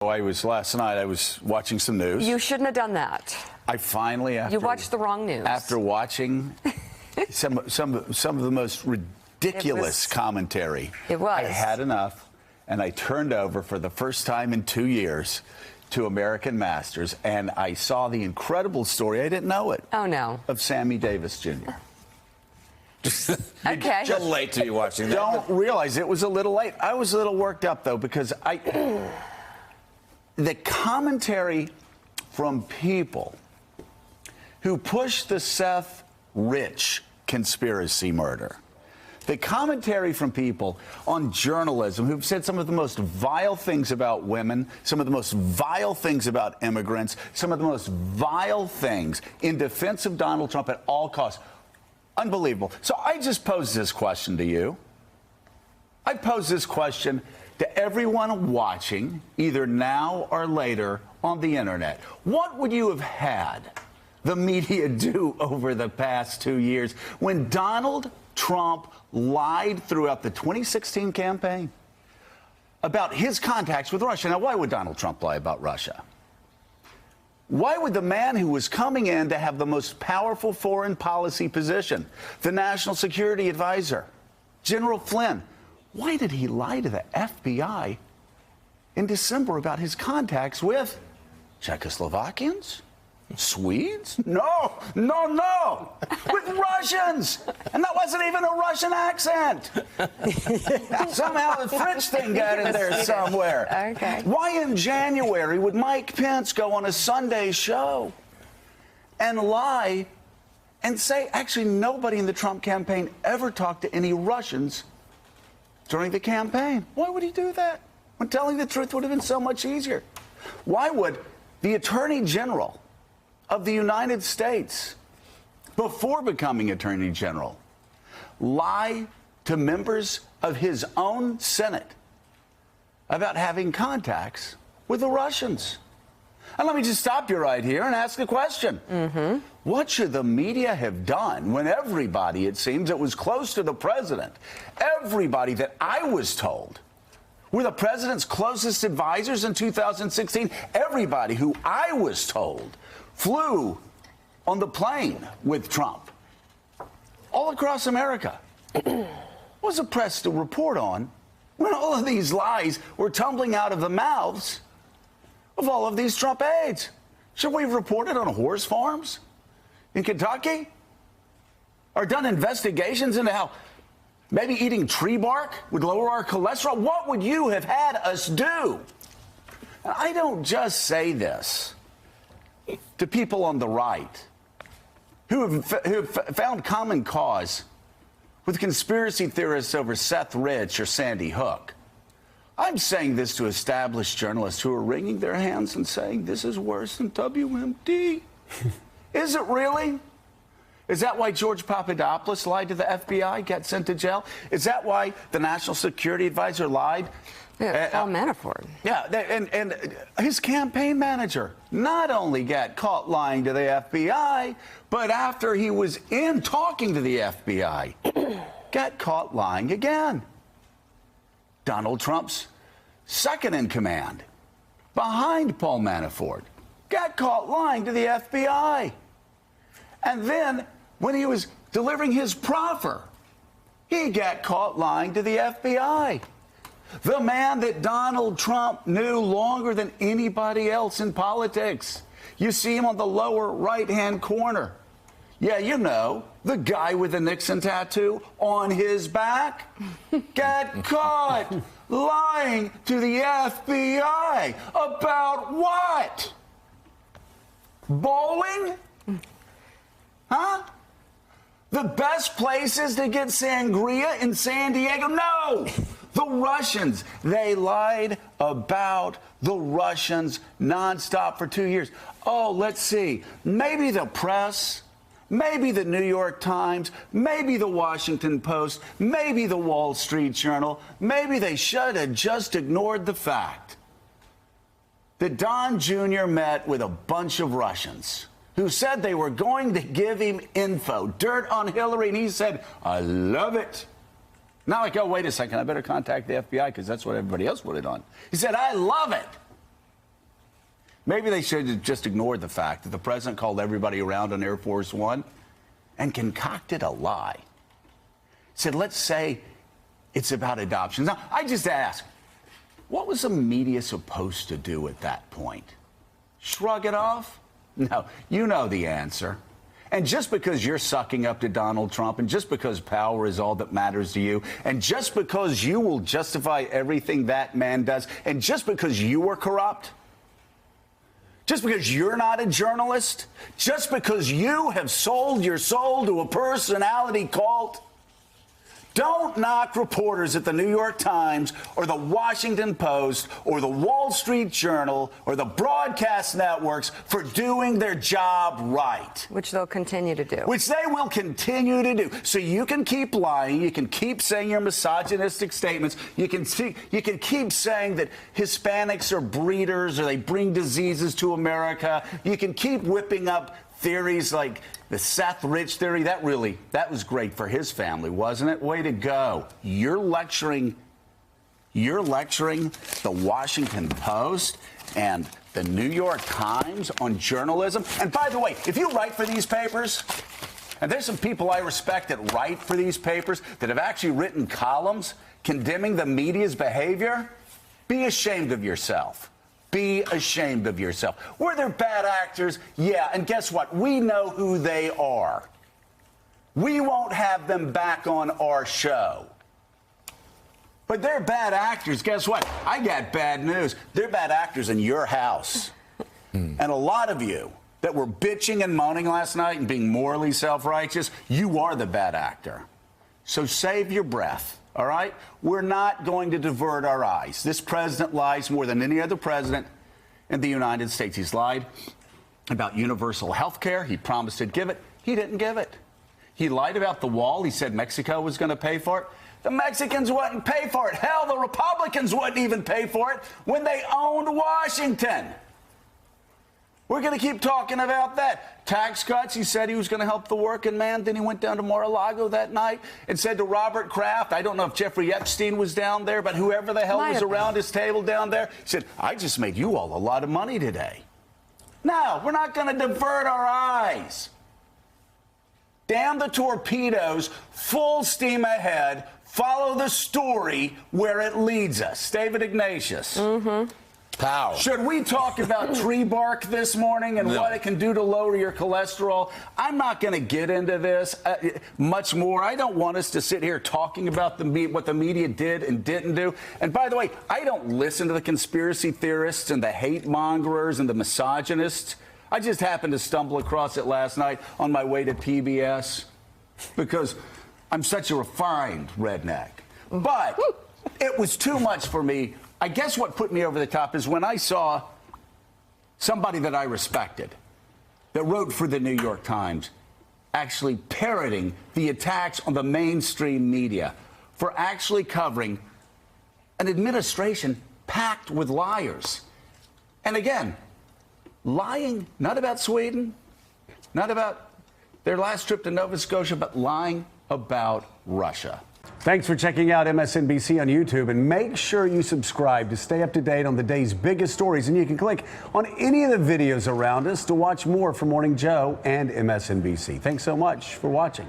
Last night I was watching some news. You shouldn't have done that. I finally, You watched the wrong news. After watching some of the most ridiculous commentary. It was. I had enough, and I turned over for the first time in 2 years to American Masters, and I saw the incredible story. I didn't know it. Oh, no. Of Sammy Davis Jr. Okay. Just late to be watching that. Don't realize it was a little late. I was a little worked up, though, because the commentary from people who pushed the Seth Rich conspiracy murder, the commentary from people on journalism who've said some of the most vile things about women, some of the most vile things about immigrants, some of the most vile things in defense of Donald Trump at all costs. Unbelievable. So I just posed this question to you. I posed this question to everyone watching, either now or later on the internet. What would you have had the media do over the past 2 years when Donald Trump lied throughout the 2016 campaign about his contacts with Russia? Now, why would Donald Trump lie about Russia? Why would the man who was coming in to have the most powerful foreign policy position, the National Security Advisor, General Flynn, why did he lie to the FBI in December about his contacts with Czechoslovakians? Swedes? No, with Russians. And that wasn't even a Russian accent. Somehow the French thing got in there somewhere. Okay. Why in January would Mike Pence go on a Sunday show and lie and say, actually, nobody in the Trump campaign ever talked to any Russians during the campaign? Why would he do that when telling the truth would have been so much easier? Why would the Attorney General of the United States, before becoming Attorney General, lie to members of his own Senate about having contacts with the Russians? And let me just stop you right here and ask a question. What should the media have done when everybody, it seems, that was close to the president, everybody that I was told were the president's closest advisors in 2016, everybody who I was told flew on the plane with Trump all across America? What was the press to report on when all of these lies were tumbling out of the mouths of all of these Trump aides? Should we have reported on horse farms in Kentucky? Or done investigations into how maybe eating tree bark would lower our cholesterol? What would you have had us do? And I don't just say this to people on the right who have found common cause with conspiracy theorists over Seth Rich or Sandy Hook. I'm saying this to established journalists who are wringing their hands and saying, this is worse than WMD. Is it really? Is that why George Papadopoulos lied to the FBI, got sent to jail? Is that why the National Security Advisor lied? Yeah, Paul Manafort. Yeah, and his campaign manager not only got caught lying to the FBI, but after he was in talking to the FBI, got caught lying again. Donald Trump's second in command, behind Paul Manafort, got caught lying to the FBI. And then, when he was delivering his proffer, he got caught lying to the FBI. The man that Donald Trump knew longer than anybody else in politics. You see him on the lower right-hand corner. Yeah, you know, the guy with the Nixon tattoo on his back got caught lying to the FBI about what? Bowling? Huh? The best places to get sangria in San Diego? No! The Russians. They lied about the Russians nonstop for 2 years. Oh, let's see. Maybe the press, maybe the New York Times, maybe the Washington Post, maybe the Wall Street Journal, maybe they should have just ignored the fact that Don Jr. met with a bunch of Russians who said they were going to give him info, dirt on Hillary, and he said, I love it. Not like, oh, wait a second, I better contact the FBI because that's what everybody else put it on. He said, I love it. Maybe they should have just ignored the fact that the president called everybody around on Air Force One and concocted a lie. Said, let's say it's about adoption. Now, I just ask, what was the media supposed to do at that point? Shrug it off? No, you know the answer. And just because you're sucking up to Donald Trump, and just because power is all that matters to you, and just because you will justify everything that man does, and just because you are corrupt, just because you're not a journalist, just because you have sold your soul to a personality cult, don't knock reporters at the New York Times or the Washington Post or the Wall Street Journal or the broadcast networks for doing their job right. Which they'll continue to do. Which they will continue to do. So you can keep lying. You can keep saying your misogynistic statements. You can keep saying that Hispanics are breeders or they bring diseases to America. You can keep whipping up theories like the Seth Rich theory. That was great for his family, wasn't it? Way to go. You're lecturing the Washington Post and the New York Times on journalism. And by the way, if you write for these papers, and there's some people I respect that write for these papers that have actually written columns condemning the media's behavior, be ashamed of yourself. Be ashamed of yourself. Were there bad actors? Yeah, and guess what? We know who they are. We won't have them back on our show. But they're bad actors. Guess what? I got bad news. They're bad actors in your house. And a lot of you that were bitching and moaning last night and being morally self-righteous, you are the bad actor. So save your breath. All right? We're not going to divert our eyes. This president lies more than any other president in the United States. He's lied about universal health care. He promised to give it. He didn't give it. He lied about the wall. He said Mexico was going to pay for it. The Mexicans wouldn't pay for it. Hell, the Republicans wouldn't even pay for it when they owned Washington. We're going to keep talking about that. Tax cuts, he said he was going to help the working man. Then he went down to Mar-a-Lago that night and said to Robert Kraft, I don't know if Jeffrey Epstein was down there, but whoever the hell was around his table down there, he said, I just made you all a lot of money today. No, we're not going to divert our eyes. Damn the torpedoes, full steam ahead, follow the story where it leads us. David Ignatius. Pow. Should we talk about tree bark this morning and what it can do to lower your cholesterol? I'm not going to get into this much more. I don't want us to sit here talking about what the media did and didn't do. And by the way, I don't listen to the conspiracy theorists and the hate mongerers and the misogynists. I just happened to stumble across it last night on my way to PBS because I'm such a refined redneck. But it was too much for me. I guess what put me over the top is when I saw somebody that I respected that wrote for the New York Times actually parroting the attacks on the mainstream media for actually covering an administration packed with liars. And again, lying not about Sweden, not about their last trip to Nova Scotia, but lying about Russia. Thanks for checking out MSNBC on YouTube, and make sure you subscribe to stay up to date on the day's biggest stories. And you can click on any of the videos around us to watch more from Morning Joe and MSNBC. Thanks so much for watching.